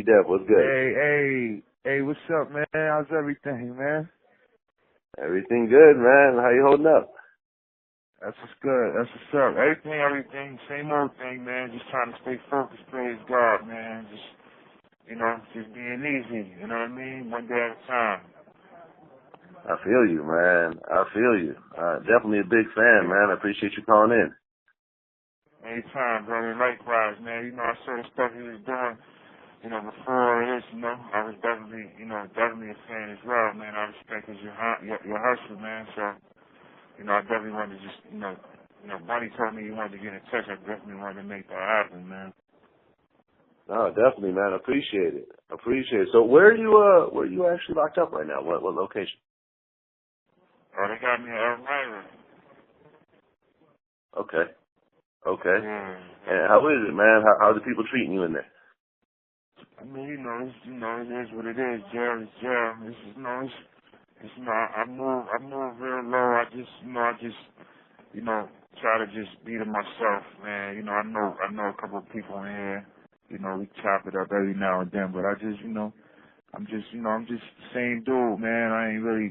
G-Dep, what's good? Hey, what's up, man? How's everything, man? Everything good, man. How you holding up? That's what's good. That's what's up. Everything, same old thing, man. Just trying to stay focused, praise God, man. Just being easy, you know what I mean? One day at a time. I feel you, man. I feel you. Definitely a big fan, man. I appreciate you calling in. Anytime, brother. Likewise, man. I saw the stuff you was doing, before this, I was definitely a fan as well, man. I respect your hustle, man. So, I definitely wanted to just, Bonnie told me you wanted to get in touch. I definitely wanted to make that happen, man. No, definitely, man. Appreciate it. So where are you actually locked up right now? What location? Oh, they got me at Elmira. Okay. Yeah. And how is it, man? How's the people treating you in there? I mean, it is what it is. Jail is jail. I move real low. I just, try to just be to myself, man. I know a couple of people in here. We chop it up every now and then, but I'm just the same dude, man. I ain't really,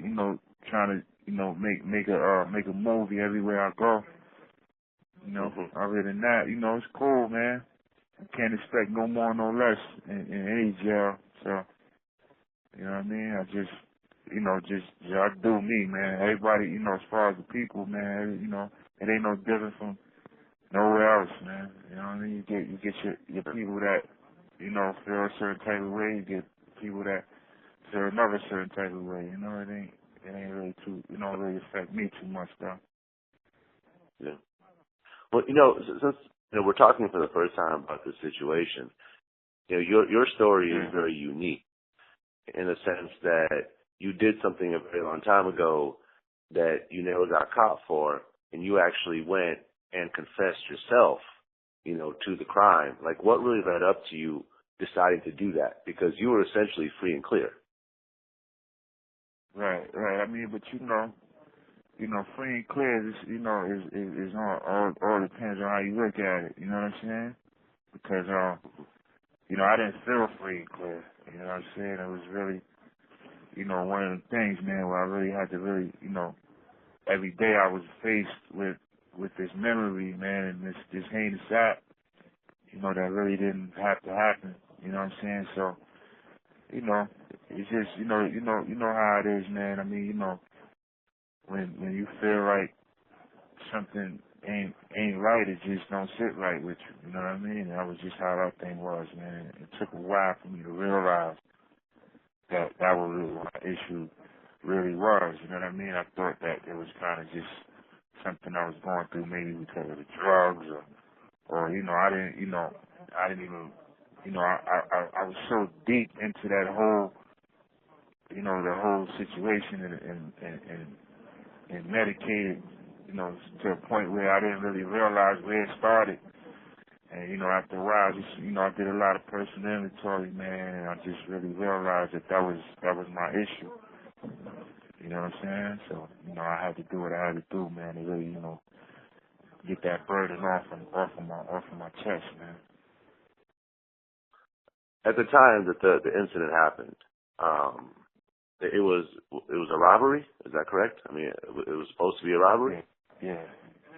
trying to, make a movie everywhere I go. Other than that, it's cool, man. I can't expect no more, no less in any jail. So, you know what I mean? I just I do me, man. Everybody, as far as the people, man, it ain't no different from nowhere else, man. You know what I mean? You get your people that, feel a certain type of way. You get people that feel another certain type of way. It ain't really it don't really affect me too much, though. Yeah. Well, since we're talking for the first time about this situation, your story is very unique in the sense that you did something a very long time ago that you never got caught for, and you actually went and confessed yourself, to the crime. Like, what really led up to you deciding to do that? Because you were essentially free and clear. Right. I mean, but free and clear is all depends on how you look at it. You know what I'm saying? Because I didn't feel free and clear. You know what I'm saying? It was really, one of the things, man, where I really had to really, every day I was faced with this memory, man, and this heinous act, that really didn't have to happen. You know what I'm saying? So, it's just, you know how it is, man. I mean, when you feel like something ain't right, it just don't sit right with you. You know what I mean? And that was just how that thing was, man. It took a while for me to realize that was really what my issue really was. You know what I mean? I thought that it was kind of just something I was going through, maybe because of the drugs, or I didn't even, I was so deep into that whole, the whole situation and medicated, to a point where I didn't really realize where it started. And, after a while, I did a lot of personal inventory, man, and I just really realized that was my issue. You know what I'm saying? So, I had to do what I had to do, man, to really, get that burden off of my chest, man. At the time that the incident happened, it was a robbery. Is that correct? I mean, it was supposed to be a robbery. Yeah.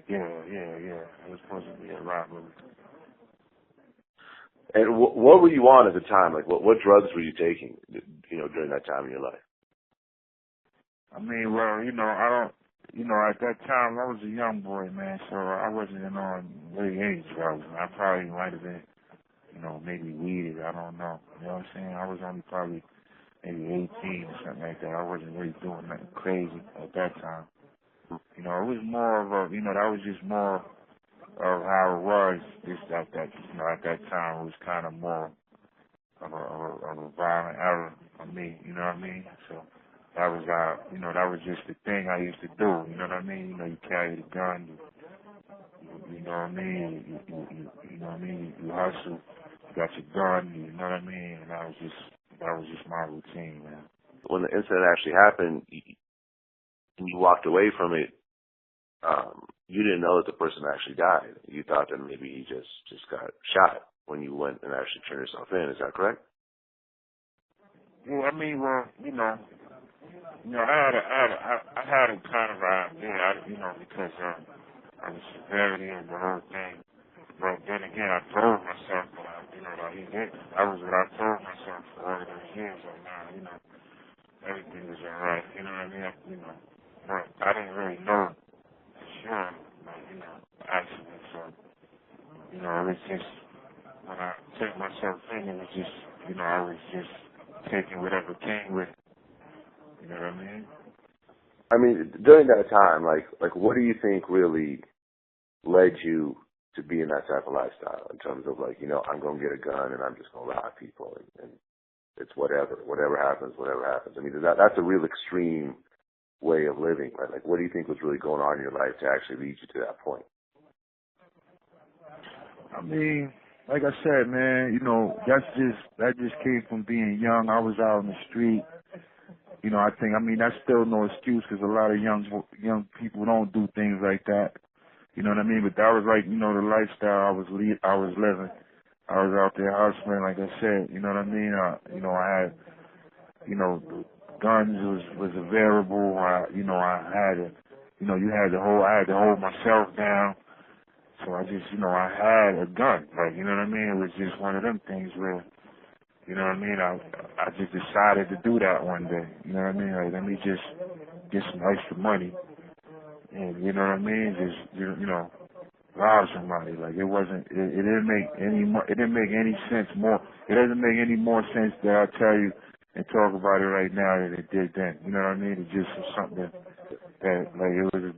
It was supposed to be a robbery. And what were you on at the time? Like, what drugs were you taking, during that time in your life? I mean, well, I don't, at that time I was a young boy, man, so I wasn't on really any drugs. I probably might have been, maybe weeded. I don't know. You know what I'm saying? I was only probably maybe 18 or something like that. I wasn't really doing nothing crazy at that time. It was more of a, that was just more of how it was. Just at that, at that time, it was kind of more of a violent era for me. You know what I mean? So that was how, that was just the thing I used to do. You know what I mean? You carry the gun. You know what I mean? You know what I mean? You hustle. You got your gun. You know what I mean? And that was just my routine, man. When the incident actually happened, and you walked away from it, you didn't know that the person actually died. You thought that maybe he just got shot when you went and actually turned yourself in. Is that correct? Well, I mean, I had a kind of idea, because of the severity of the whole thing. But then again, I told myself that he did. That was what I told myself for all of those years. Like, nah, everything was alright. You know what I mean? But I didn't really know for sure, actually. So, it was just, when I took myself in, it was just, I was just taking whatever came with it. You know what I mean? I mean, during that time, like what do you think really led you to be in that type of lifestyle in terms of like, I'm going to get a gun and I'm just going to rob people and it's whatever happens. I mean, that's a real extreme way of living, right? Like, what do you think was really going on in your life to actually lead you to that point? I mean, like I said, man, that just came from being young. I was out in the street. That's still no excuse because a lot of young people don't do things like that. You know what I mean? But that was like, the lifestyle I was living. I was out there hustling, like I said. You know what I mean? I had, guns was available. I had to, I had to hold myself down. So I just, I had a gun. Like, you know what I mean? It was just one of them things where, you know what I mean? I just decided to do that one day. You know what I mean? Like, let me just get some extra money. And, you know what I mean? Just, rob somebody. Like, it didn't make any sense more. It doesn't make any more sense that I tell you and talk about it right now than it did then. You know what I mean? It just was something that like, it was a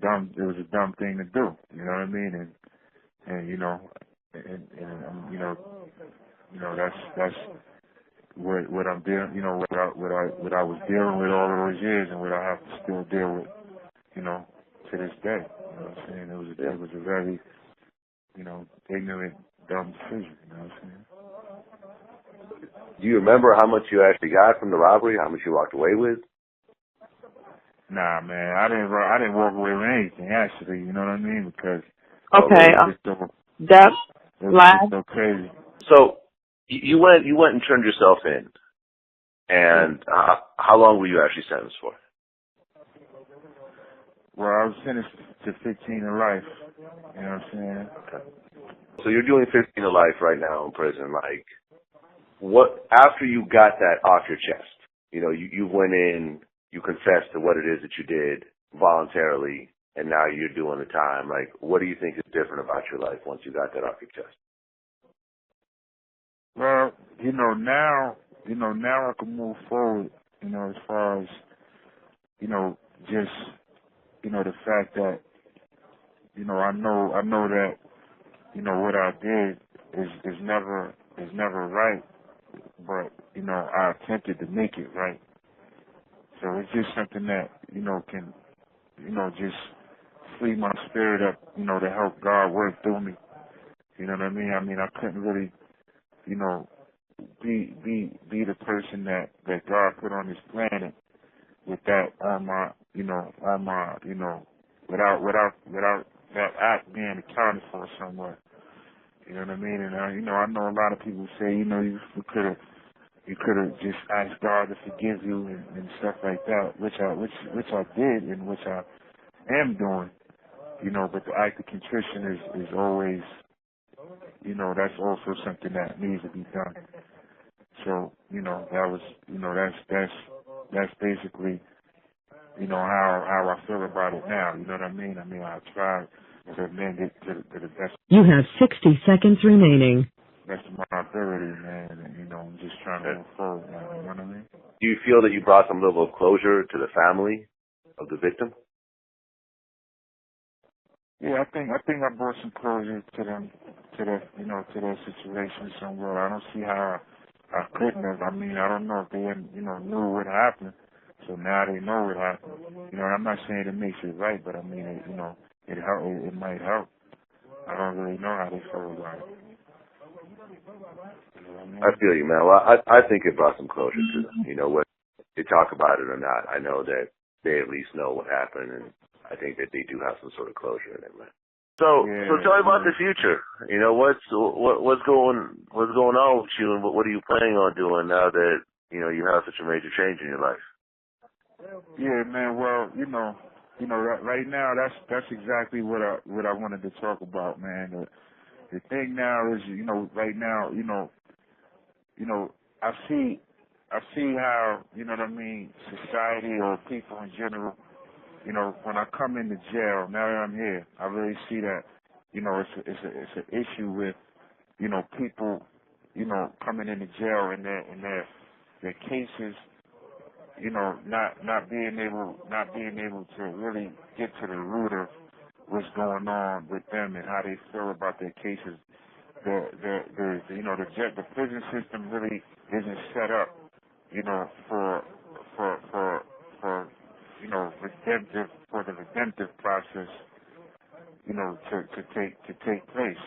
dumb thing to do. You know what I mean? And that's what I'm dealing, what I was dealing with all of those years and what I have to still deal with, to this day. You know what I'm saying? It was a very, ignorant, dumb decision. You know what I'm saying? Do you remember how much you actually got from the robbery? How much you walked away with? Nah, man, I didn't walk away with anything actually. You know what I mean? Because okay, Dep, it was Vlad. just so crazy. So you went and turned yourself in, and how long were you actually sentenced for? Well, I was sentenced to 15 to life. You know what I'm saying? Okay. So you're doing 15 to life right now in prison. Like, what after you got that off your chest? You went in, you confessed to what it is that you did voluntarily, and now you're doing the time. Like, what do you think is different about your life once you got that off your chest? Well, now I can move forward, as far as, just, the fact that, I know that, what I did is never right, but, I attempted to make it right. So it's just something that, can, just free my spirit up, to help God work through me. You know what I mean? I couldn't really, be the person that God put on this planet with that without that act being accounted for somewhere. You know what I mean? And I know a lot of people say, you could have just asked God to forgive you and stuff like that, which I did and which I am doing. But the act of contrition is always, that's also something that needs to be done. So, that was, that's basically, how I feel about it now. You know what I mean? I tried to amend it to the best. You have 60 seconds remaining. Best of my ability, man. And, I'm just trying to move forward now. You know what I mean? Do you feel that you brought some level of closure to the family of the victim? Yeah, I think I brought some closure to them, to their situation somewhere. I don't see how I couldn't have. I don't know if they, knew what happened. So now they know what happened. I'm not saying it makes it right, but it help. It might help. I don't really know how they feel about it. You know what I mean? I feel you, man. Well, I think it brought some closure to them. Whether they talk about it or not, I know that they at least know what happened, and I think that they do have some sort of closure in it, man. So tell me about the future. What's going on with you, and what are you planning on doing now that you have such a major change in your life? Yeah, man. Well, right now that's exactly what I wanted to talk about, man. The thing now is, right now, I see how, what I mean, society or people in general, when I come into jail, now that I'm here, I really see that, it's an issue with, people, coming into jail and their cases, not being able to really get to the root of what's going on with them and how they feel about their cases. The prison system really isn't set up, for the redemptive process, to take place.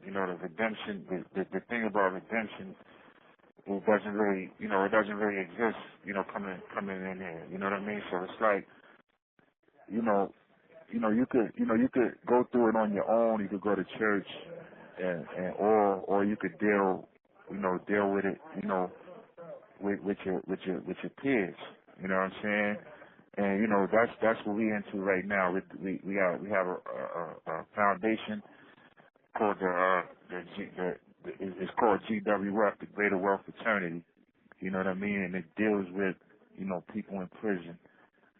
The redemption, the thing about redemption, it doesn't really exist, coming in here. You know what I mean? So it's like, you could go through it on your own. You could go to church, or you could deal with it, with your peers. You know what I'm saying? And that's what we into right now. We have a foundation called it's called GWF, the Greater Wealth Fraternity. You know what I mean? And it deals with people in prison,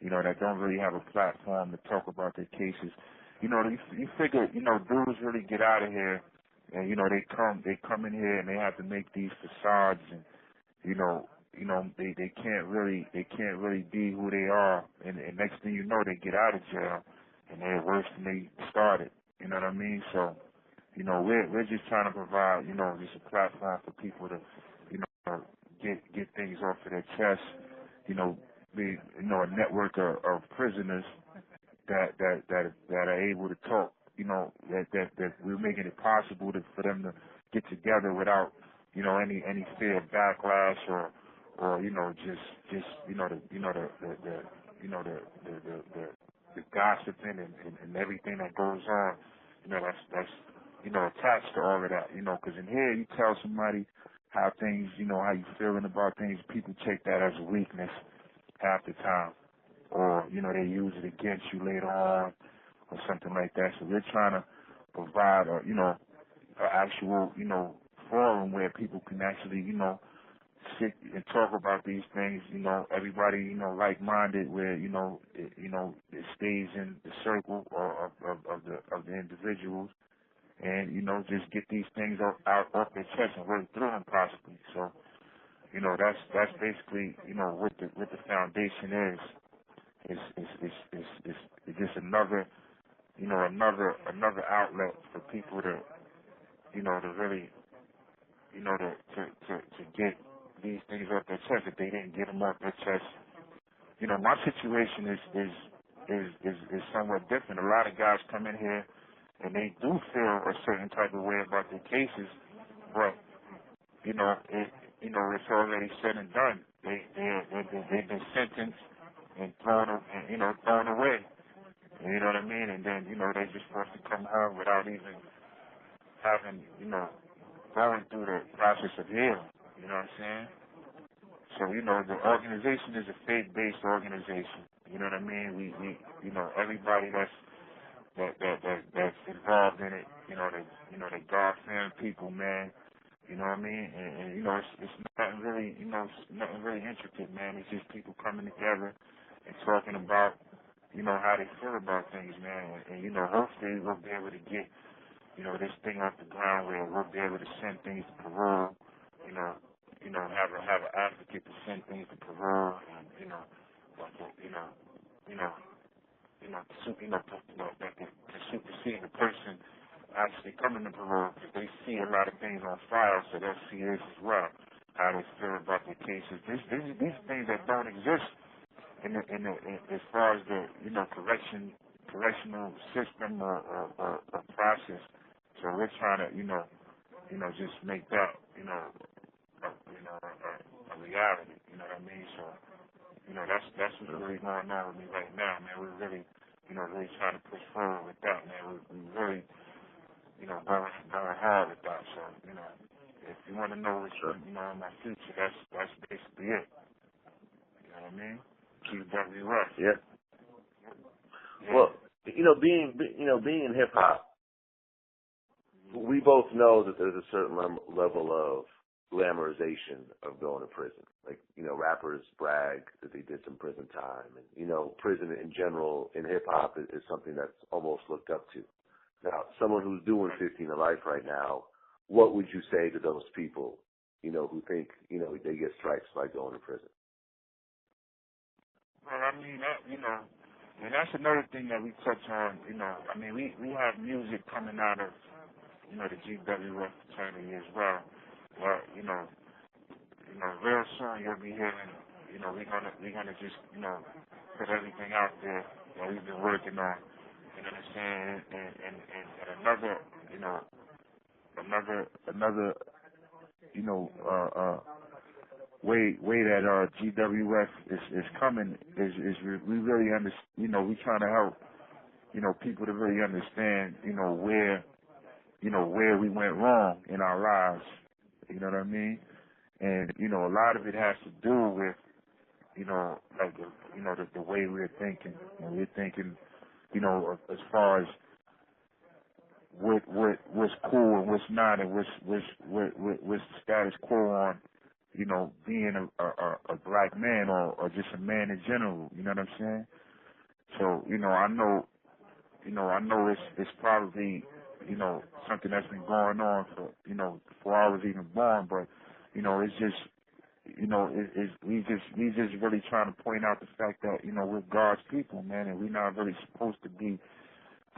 that don't really have a platform to talk about their cases. You figure, dudes really get out of here, and they come in here and they have to make these facades, and they can't really be who they are, and next thing you know, they get out of jail and they're worse than they started. You know what I mean? So, we're just trying to provide, just a platform for people to, get things off of their chest, be, a network of prisoners that are able to talk, that we're making it possible for them to get together without, any fear of backlash or just the gossiping and everything that goes on, that's attached to all of that, because in here you tell somebody how things, how you feeling about things, people take that as a weakness half the time, or they use it against you later on or something like that. So we're trying to provide an actual forum where people can actually sit and talk about these things. Everybody like-minded, where it stays in the circle of the individuals, and just get these things out off their chest and work through them possibly. So that's basically what the foundation is. It's just another another outlet for people to to really to get these things off their chest if they didn't get them off their chest. My situation is somewhat different. A lot of guys come in here and they do feel a certain type of way about their cases, but it's already said and done. They've been sentenced and thrown away. And you know what I mean? And then they're just supposed to come home without even having going through the process of healing. You know what I'm saying? So the organization is a faith-based organization. You know what I mean? We everybody that's involved in it, the God-fearing people, man. You know what I mean? And it's nothing really, it's nothing really intricate, man. It's just people coming together and talking about, how they feel about things, man. And hopefully we'll be able to get, this thing off the ground where we'll be able to send things to parole, have an advocate to send things to parole, and to supersede the person actually coming to parole, because they see a lot of things on file, so they'll see this as well, how they feel about their cases. These things that don't exist as far as the correctional system or process. So we're trying to just make that a reality. You know what I mean? So that's what's really going on with me right now, man. We're really really trying to push forward with that, man. We really going hard with that. So you want to know what's in my future, that's basically it. You know what I mean? GWF. Yeah. Well, being in hip hop, we both know that there's a certain level of glamorization of going to prison. Like, rappers brag that they did some prison time, and prison in general in hip hop is something that's almost looked up to. Now, someone who's doing 15 to life right now, what would you say to those people, who think, they get stripes by going to prison? Well, I mean, and that's another thing that we touch on, I mean, we have music coming out of, the GWF fraternity as well. But, real soon you'll be hearing, we're gonna just, put everything out there that we've been working on. You know what I'm saying? And another, way that GWF is coming is we really understand, we trying to help, people to really understand, where we went wrong in our lives. You know what I mean? And, a lot of it has to do with, like, the way we're thinking. We're thinking, as far as what's cool and what's not, and what's the status quo on, being a black man or just a man in general. You know what I'm saying? So, I know it's probably, something that's been going on for, before I was even born, but, it's just, we just really trying to point out the fact that, we're God's people, man, and we're not really supposed to be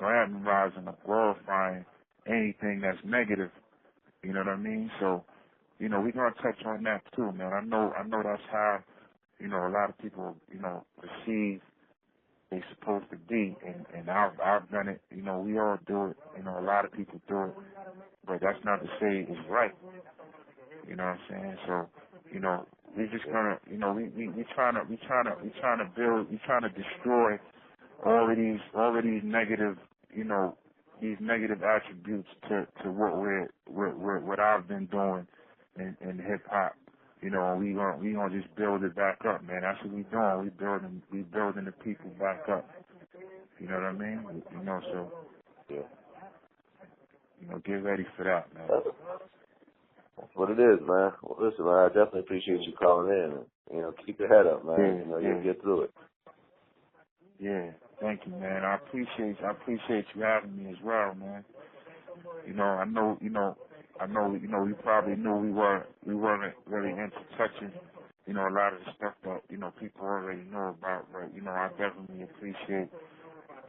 glamorizing or glorifying anything that's negative. You know what I mean? So, we're gonna touch on that too, man. I know that's how, a lot of people, perceive they're supposed to be, and I've done it. We all do it. A lot of people do it, but that's not to say it's right. You know what I'm saying? So, we just gonna, we trying to build, we trying to destroy all of these negative, these negative attributes to what I've been doing in hip hop. We gonna just build it back up, man. That's what we doing. We building the people back up. You know what I mean? So yeah. Get ready for that, man. That's what it is, man. Well, listen, man, I definitely appreciate you calling in. Keep your head up, man. You'll get through it. Yeah, thank you, man. I appreciate you having me as well, man. I know, we probably knew we weren't really into touching, a lot of the stuff that, people already know about, but, I definitely appreciate,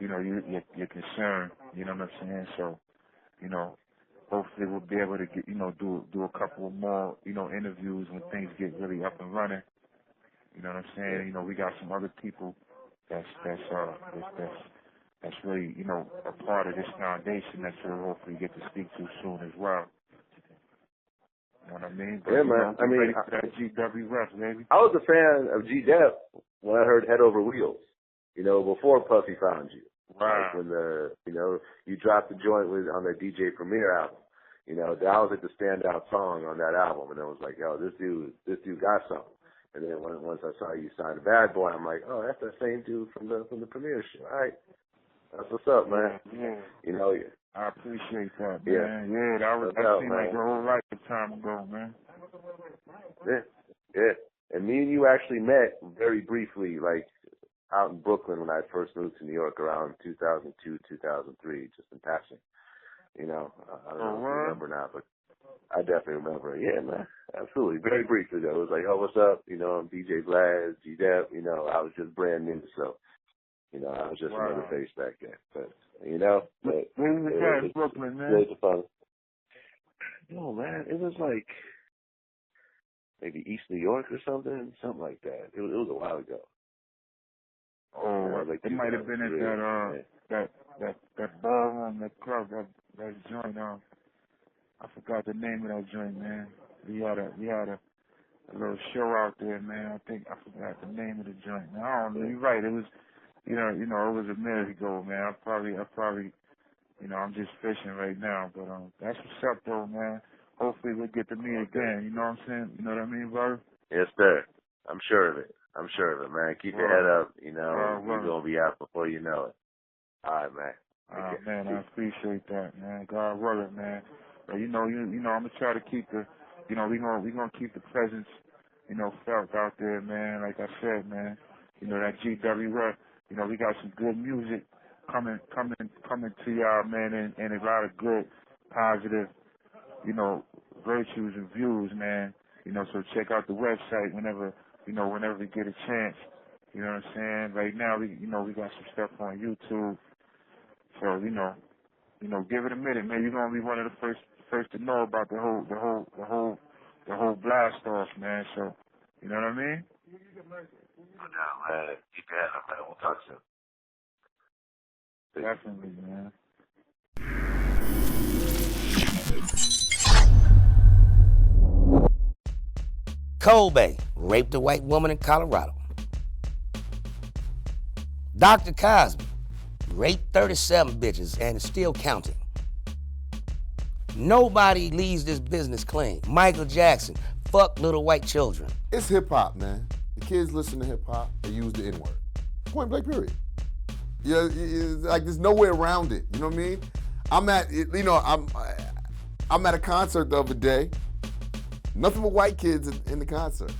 your concern, you know what I'm saying? So, hopefully we'll be able to get, do a couple more, interviews when things get really up and running. You know what I'm saying? We got some other people that's really, a part of this foundation that you'll hopefully get to speak to soon as well. You know what I mean? But, yeah, man. I mean, that GWF, baby. I was a fan of G-Dep when I heard Head Over Wheels. Before Puffy found you. Wow. Like when you dropped the joint on the DJ Premier album. That was like the standout song on that album, and it was like, yo, this dude got something. And then once I saw you sign a Bad Boy, I'm like, oh, that's the same dude from the Premier show. All right, that's what's up, man. Yeah. I appreciate that, man. Yeah, that seemed like a whole lifetime ago, man. Yeah. And me and you actually met very briefly, like out in Brooklyn when I first moved to New York around 2002, 2003, just in passing. I don't know if you remember now, but I definitely remember. Yeah, man. Absolutely. Very briefly, though. It was like, oh, what's up? I'm DJ Vlad, G-Dep. I was just brand new, so, I was just another face back then. But, Where was that in Brooklyn, man? It was fun. No, man. It was like maybe East New York or something like that. It was a while ago. Oh, like it might have been at that ballroom, that club, that joint. I forgot the name of that joint, man. We had a little show out there, man. I forgot the name of the joint. No, I don't know. You're right. It was, it was a minute ago, man. I probably, I'm just fishing right now. But that's what's up, though, man. hopefully we'll get to meet again. You know what I'm saying? You know what I mean, brother? Yes, sir. I'm sure of it. I'm sure of it, man. Keep your head up. You know, you're going to be out before you know it. All right, man. Man, I appreciate that, man. God willing, man. But you know, I'm gonna try to keep the, we gonna keep the presence, felt out there, man. Like I said, man, that GW rep, we got some good music coming to y'all, man, and a lot of good, positive, virtues and views, man. So check out the website whenever we get a chance. You know what I'm saying? Right now, we got some stuff on YouTube. So, give it a minute, man. You're gonna be one of the first to know about the whole blast off, man. So, you know what I mean? No, man. Keep your head up, man. We'll talk soon. Definitely, man. Kobe raped a white woman in Colorado. Dr. Cosby raped 37 bitches and is still counting. Nobody leaves this business clean. Michael Jackson fucked little white children. It's hip-hop, man. The kids listen to hip-hop, they use the N-word. Point blank, period. Yeah, like there's no way around it, you know what I mean? I'm at a concert the other day. Nothing but white kids in the concert.